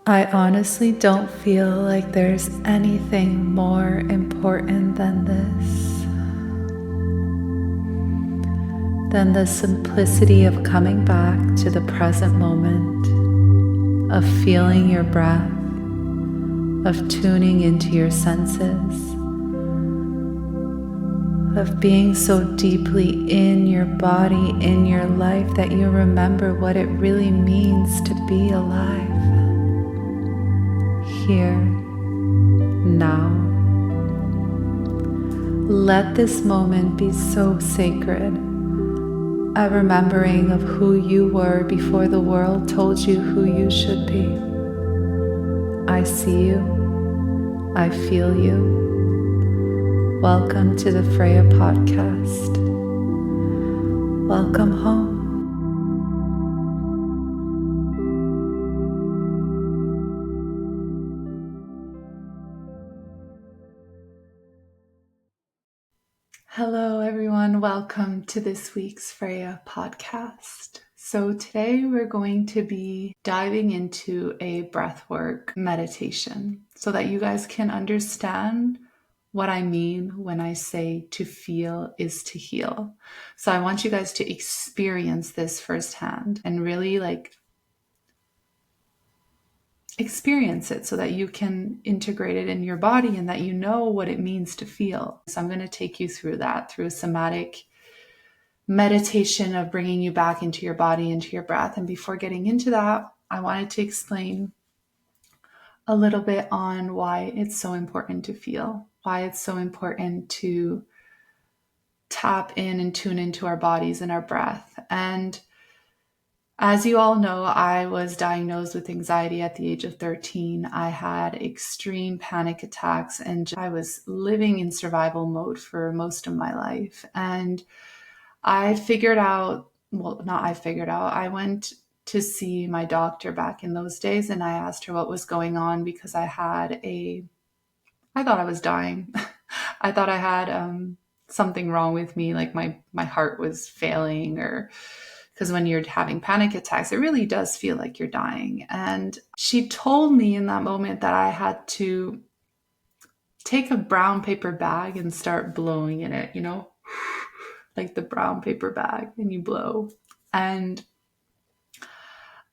I honestly don't feel like there's anything more important than this, than the simplicity of coming back to the present moment, of feeling your breath, of tuning into your senses, of being so deeply in your body, in your life, that you remember what it really means to be alive. Here, now. Let this moment be so sacred, a remembering of who you were before the world told you who you should be. I see you. I feel you. Welcome to the Freya Podcast. Welcome home. Hello, everyone. Welcome to this week's Freya Podcast. So today we're going to be diving into a breathwork meditation so that you guys can understand what I mean when I say to feel is to heal. So I want you guys to experience this firsthand and really experience it so that you can integrate it in your body and that you know what it means to feel. So I'm going to take you through that, through a somatic meditation of bringing you back into your body, into your breath. And before getting into that, I wanted to explain a little bit on why it's so important to feel, why it's so important to tap in and tune into our bodies and our breath. And as you all know, I was diagnosed with anxiety at the age of 13. I had extreme panic attacks and I was living in survival mode for most of my life. And I went to see my doctor back in those days and I asked her what was going on because I thought I was dying. I thought I had something wrong with me, like my heart was failing, or because when you're having panic attacks, it really does feel like you're dying. And she told me in that moment that I had to take a brown paper bag and start blowing in it, like the brown paper bag, and you blow. And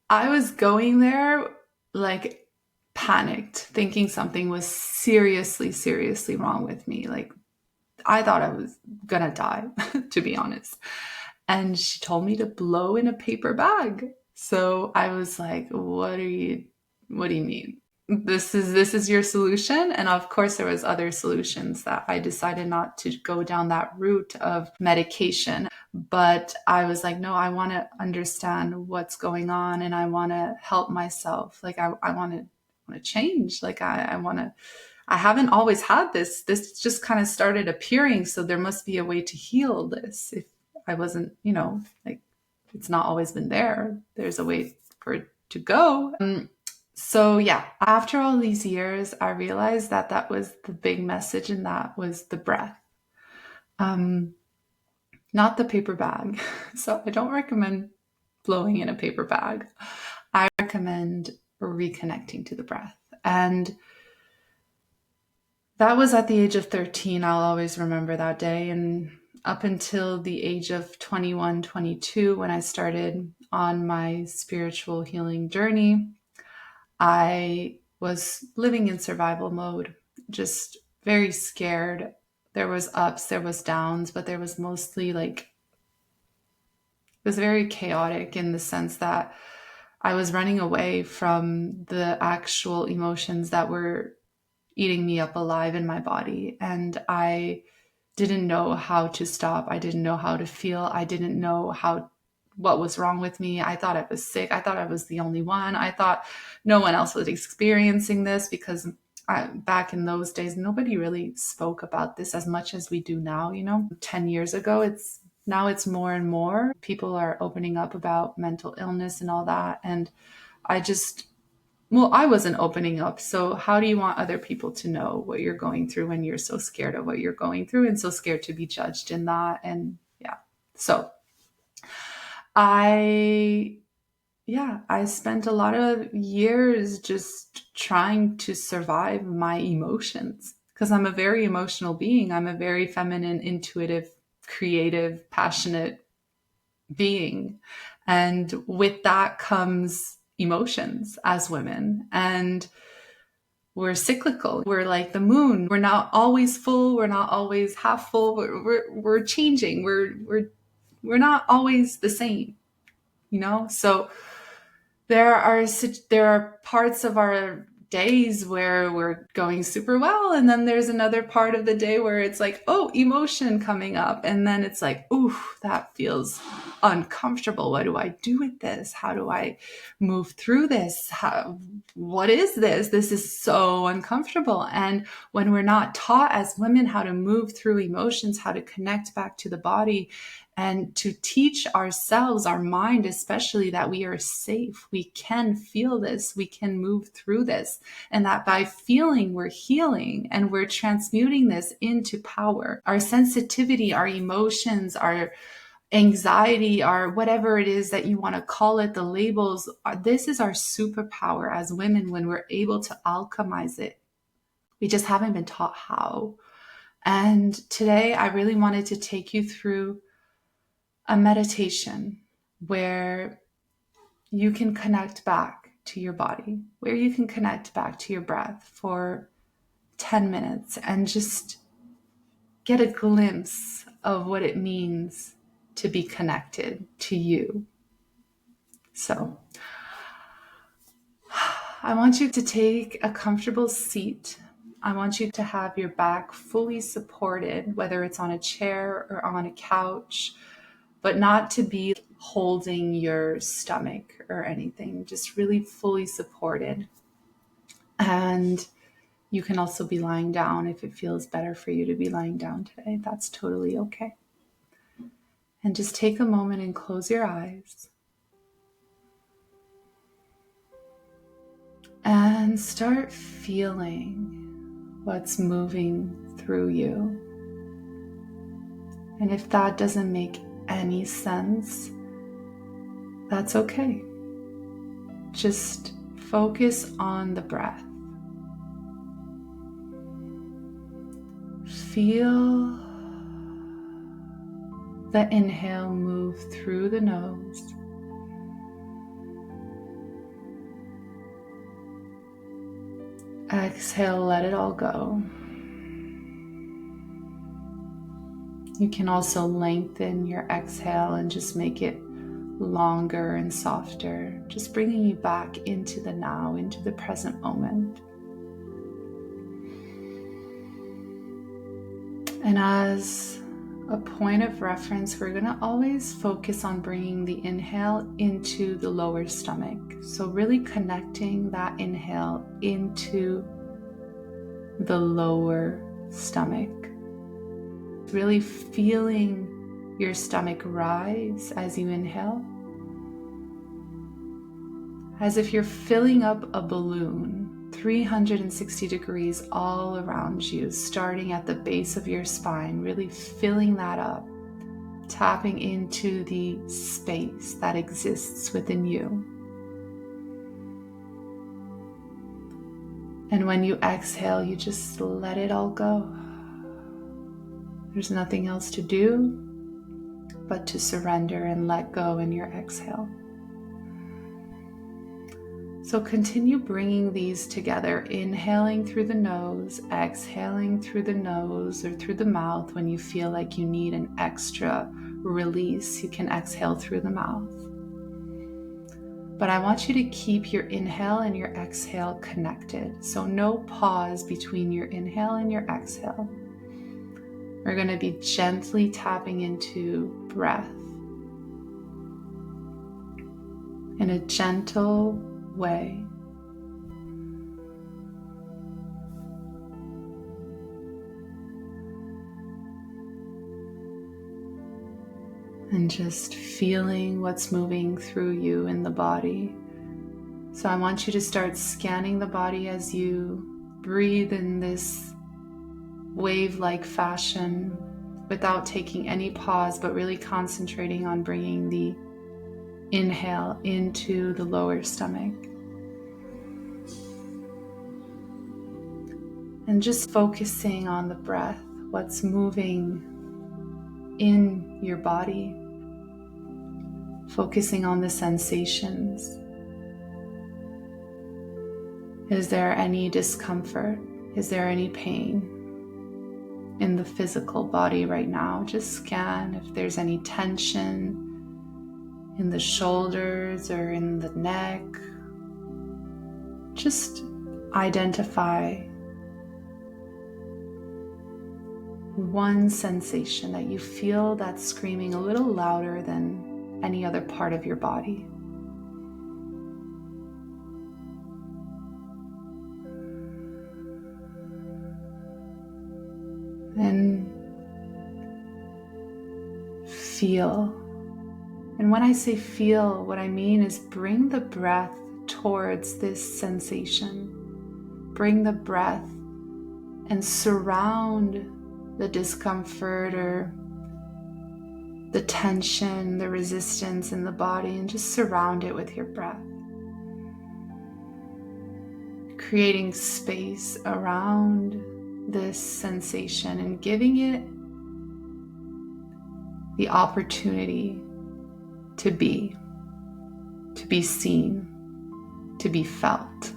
I was going there like panicked, thinking something was seriously, seriously wrong with me. Like I thought I was gonna die, to be honest. And she told me to blow in a paper bag. So I was like, what do you mean? This is your solution? And of course there was other solutions that I decided not to go down that route of medication. But I was like, no, I want to understand what's going on and I want to help myself. Like I want to change. Like I haven't always had this. This just kind of started appearing. So there must be a way to heal this. If I wasn't, like it's not always been there. There's a way for it to go. So yeah, after all these years, I realized that that was the big message and that was the breath. Not the paper bag. So I don't recommend blowing in a paper bag. I recommend reconnecting to the breath. And that was at the age of 13. I'll always remember that day. And up until the age of 21, 22, when I started on my spiritual healing journey, I was living in survival mode, just very scared. There was ups, there was downs, but there was mostly it was very chaotic in the sense that I was running away from the actual emotions that were eating me up alive in my body. And I didn't know how to stop. I didn't know how to feel. I didn't know what was wrong with me. I thought I was sick. I thought I was the only one. I thought no one else was experiencing this because back in those days, nobody really spoke about this as much as we do now. 10 years ago, now it's more and more. People are opening up about mental illness and all that. And I wasn't opening up. So how do you want other people to know what you're going through when you're so scared of what you're going through and so scared to be judged in that? And yeah, so I I spent a lot of years just trying to survive my emotions because I'm a very emotional being. I'm a very feminine, intuitive, creative, passionate being. And with that comes emotions as women. And we're cyclical. We're like the moon. We're not always full. We're not always half full. We're changing. We're not always the same, So there are parts of our days where we're going super well, and then there's another part of the day where it's like, oh, emotion coming up, and then it's like, ooh, that feels uncomfortable. What do I do with this? How do I move through this? What is this? This is so uncomfortable. And when we're not taught as women how to move through emotions, how to connect back to the body, and to teach ourselves, our mind especially, that we are safe. We can feel this. We can move through this. And that by feeling, we're healing and we're transmuting this into power. Our sensitivity, our emotions, our anxiety, our whatever it is that you want to call it, the labels, this is our superpower as women when we're able to alchemize it. We just haven't been taught how. And today I really wanted to take you through a meditation where you can connect back to your body, where you can connect back to your breath for 10 minutes and just get a glimpse of what it means to be connected to you. So I want you to take a comfortable seat. I want you to have your back fully supported, whether it's on a chair or on a couch, but not to be holding your stomach or anything, just really fully supported. And you can also be lying down if it feels better for you to be lying down today. That's totally okay. And just take a moment and close your eyes. And start feeling what's moving through you. And if that doesn't make any sense, that's okay. Just focus on the breath. Feel the inhale move through the nose. Exhale, let it all go. You can also lengthen your exhale and just make it longer and softer, just bringing you back into the now, into the present moment. And as a point of reference, we're going to always focus on bringing the inhale into the lower stomach. So really connecting that inhale into the lower stomach. Really feeling your stomach rise as you inhale, as if you're filling up a balloon 360 degrees all around you, starting at the base of your spine, really filling that up, tapping into the space that exists within you. And when you exhale, you just let it all go. There's nothing else to do but to surrender and let go in your exhale. So continue bringing these together, inhaling through the nose, exhaling through the nose or through the mouth. When you feel like you need an extra release, you can exhale through the mouth. But I want you to keep your inhale and your exhale connected. So no pause between your inhale and your exhale. We're going to be gently tapping into breath in a gentle way. And just feeling what's moving through you in the body. So I want you to start scanning the body as you breathe in this wave-like fashion without taking any pause, but really concentrating on bringing the inhale into the lower stomach. And just focusing on the breath, what's moving in your body, focusing on the sensations. Is there any discomfort? Is there any pain in the physical body right now? Just scan if there's any tension in the shoulders or in the neck. Just identify one sensation that you feel that's screaming a little louder than any other part of your body. And feel. And when I say feel, what I mean is bring the breath towards this sensation. Bring the breath and surround the discomfort or the tension, the resistance in the body, and just surround it with your breath. Creating space around this sensation and giving it the opportunity to be seen, to be felt.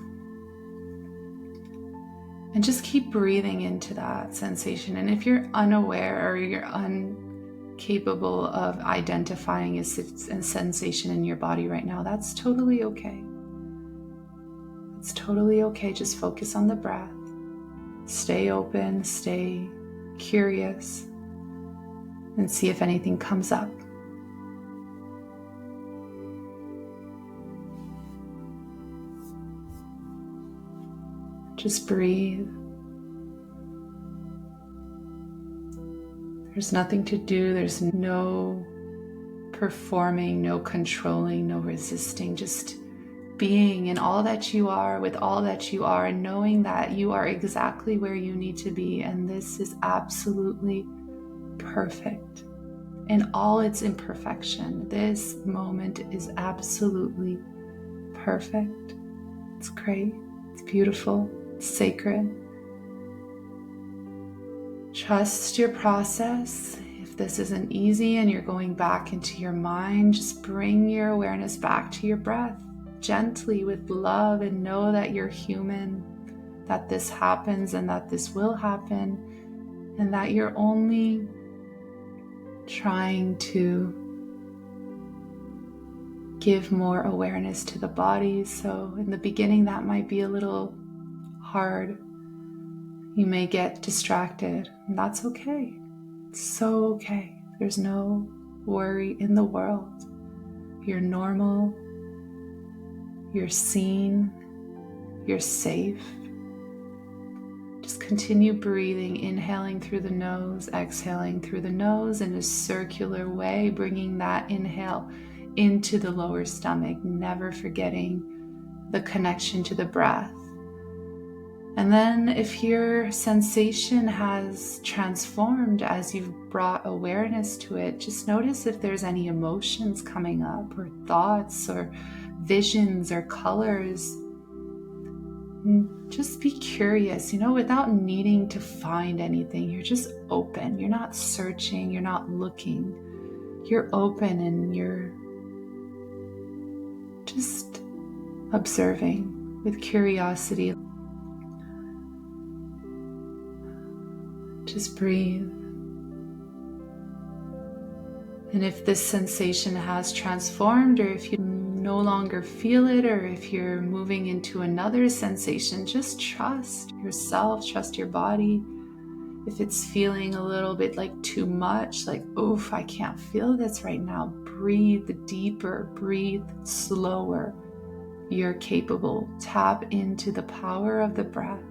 And just keep breathing into that sensation. And if you're unaware or you're incapable of identifying a sensation in your body right now, that's totally okay. It's totally okay. Just focus on the breath. Stay open, stay curious, and see if anything comes up. Just breathe. There's nothing to do. There's no performing, no controlling, no resisting. Just being in all that you are with all that you are, and knowing that you are exactly where you need to be. And this is absolutely perfect in all its imperfection. This moment is absolutely perfect. It's great. It's beautiful. It's sacred. Trust your process. If this isn't easy and you're going back into your mind, just bring your awareness back to your breath gently with love, and know that you're human, that this happens and that this will happen, and that you're only trying to give more awareness to the body. So in the beginning, that might be a little hard. You may get distracted, and that's okay. It's so okay. There's no worry in the world. You're normal. You're seen. You're safe. Just continue breathing, inhaling through the nose, exhaling through the nose in a circular way, bringing that inhale into the lower stomach, never forgetting the connection to the breath. And then if your sensation has transformed as you've brought awareness to it, just notice if there's any emotions coming up, or thoughts, or visions, or colors. And just be curious, without needing to find anything. You're just open. You're not searching. You're not looking. You're open, and you're just observing with curiosity. Just breathe. And if this sensation has transformed, or if you no longer feel it, or if you're moving into another sensation, just trust yourself, trust your body. If it's feeling a little bit like too much, like, oof, I can't feel this right now, breathe deeper, breathe slower. You're capable. Tap into the power of the breath.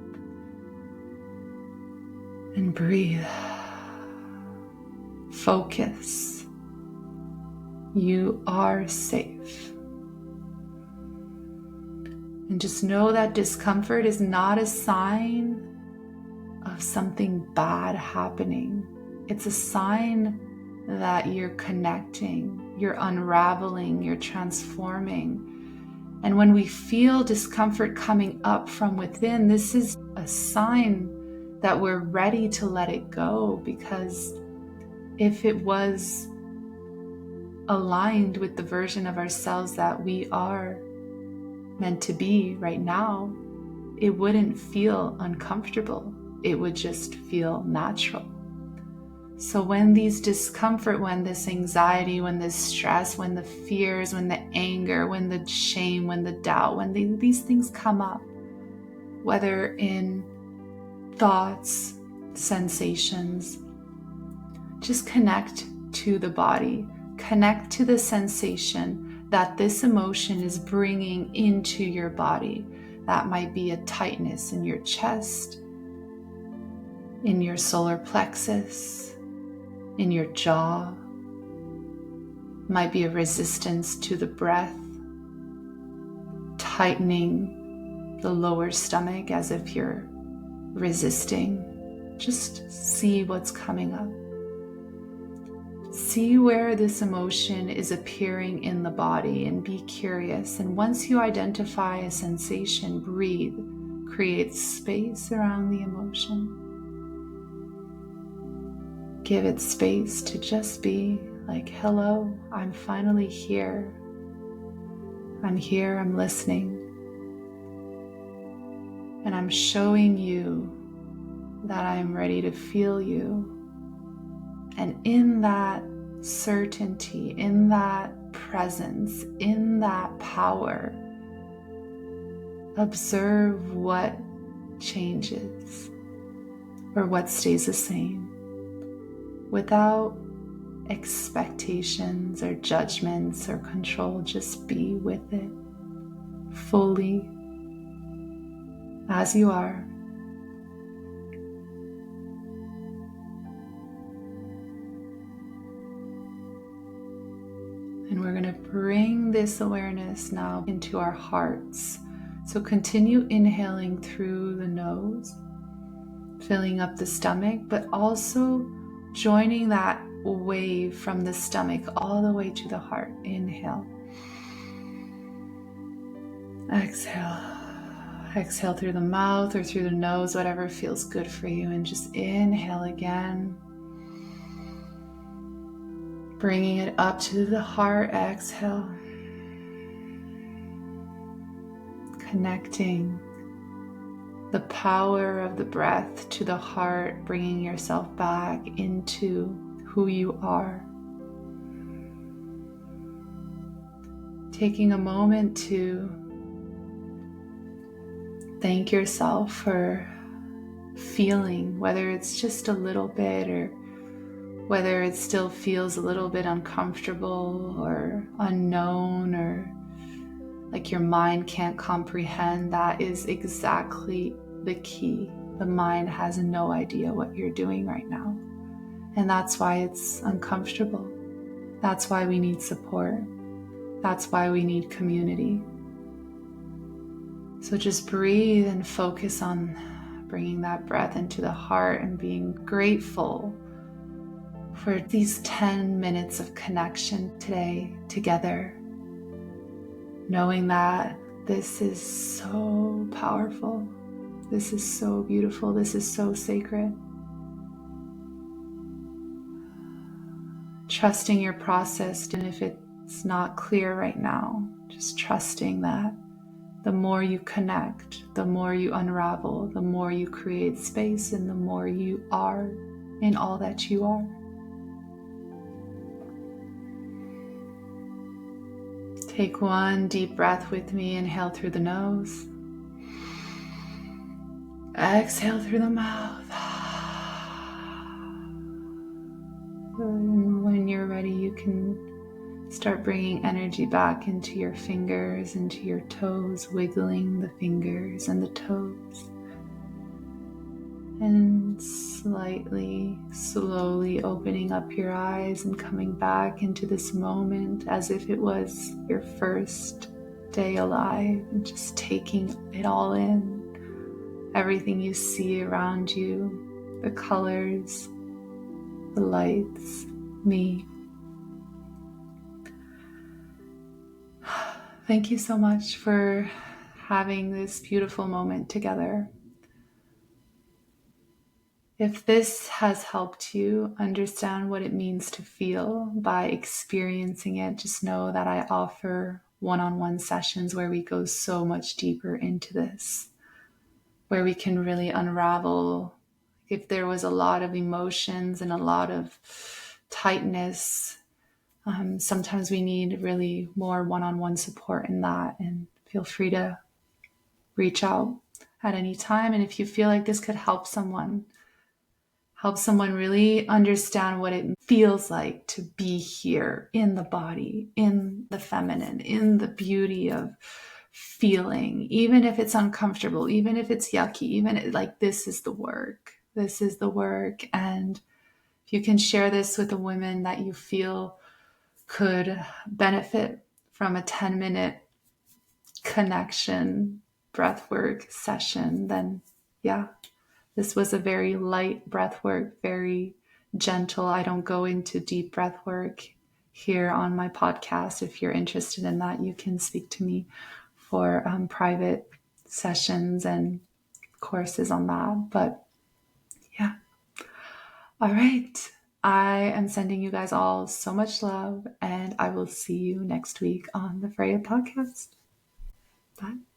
And breathe. Focus. You are safe. And just know that discomfort is not a sign of something bad happening. It's a sign that you're connecting. you're unraveling, you're transforming. And when we feel discomfort coming up from within, this is a sign that we're ready to let it go, because if it was aligned with the version of ourselves that we are meant to be right now, it wouldn't feel uncomfortable. It would just feel natural. So when these discomfort, when this anxiety, when this stress, when the fears, when the anger, when the shame, when the doubt, when these things come up, whether in thoughts, sensations, just connect to the body, connect to the sensation that this emotion is bringing into your body. That might be a tightness in your chest, in your solar plexus, in your jaw. Might be a resistance to the breath, tightening the lower stomach as if you're resisting. Just see what's coming up. See where this emotion is appearing in the body and be curious. And once you identify a sensation, breathe, create space around the emotion. Give it space to just be like, hello, I'm finally here. I'm here, I'm listening. And I'm showing you that I'm ready to feel you. And in that certainty, in that presence, in that power, observe what changes or what stays the same, without expectations or judgments or control. Just be with it fully as you are. And we're going to bring this awareness now into our hearts. So continue inhaling through the nose, filling up the stomach, but also joining that wave from the stomach all the way to the heart. Inhale. Exhale. Exhale through the mouth or through the nose, whatever feels good for you. And just inhale again. Bringing it up to the heart. Exhale. Connecting the power of the breath to the heart, bringing yourself back into who you are. Taking a moment to thank yourself for feeling, whether it's just a little bit or whether it still feels a little bit uncomfortable or unknown or like your mind can't comprehend. That is exactly the key. The mind has no idea what you're doing right now. And that's why it's uncomfortable. That's why we need support. That's why we need community. So just breathe and focus on bringing that breath into the heart and being grateful for these 10 minutes of connection today together. Knowing that this is so powerful, this is so beautiful, this is so sacred. Trusting your process, and if it's not clear right now, just trusting that the more you connect, the more you unravel, the more you create space, and the more you are in all that you are. Take one deep breath with me. Inhale through the nose. Exhale through the mouth. And when you're ready, you can start bringing energy back into your fingers, into your toes, wiggling the fingers and the toes. And slowly opening up your eyes and coming back into this moment as if it was your first day alive, and just taking it all in. Everything you see around you, the colors, the lights, me. Thank you so much for having this beautiful moment together. If this has helped you understand what it means to feel by experiencing it, just know that I offer one-on-one sessions where we go so much deeper into this, where we can really unravel if there was a lot of emotions and a lot of tightness. Sometimes we need really more one-on-one support in that, and feel free to reach out at any time. And if you feel like this could help someone really understand what it feels like to be here in the body, in the feminine, in the beauty of feeling, even if it's uncomfortable, even if it's yucky, even like this is the work. This is the work. And if you can share this with a woman that you feel could benefit from a 10-minute connection breathwork session, then yeah, this was a very light breath work, very gentle. I don't go into deep breath work here on my podcast. If you're interested in that, you can speak to me for private sessions and courses on that. But yeah. All right. I am sending you guys all so much love, and I will see you next week on the Freya Podcast. Bye.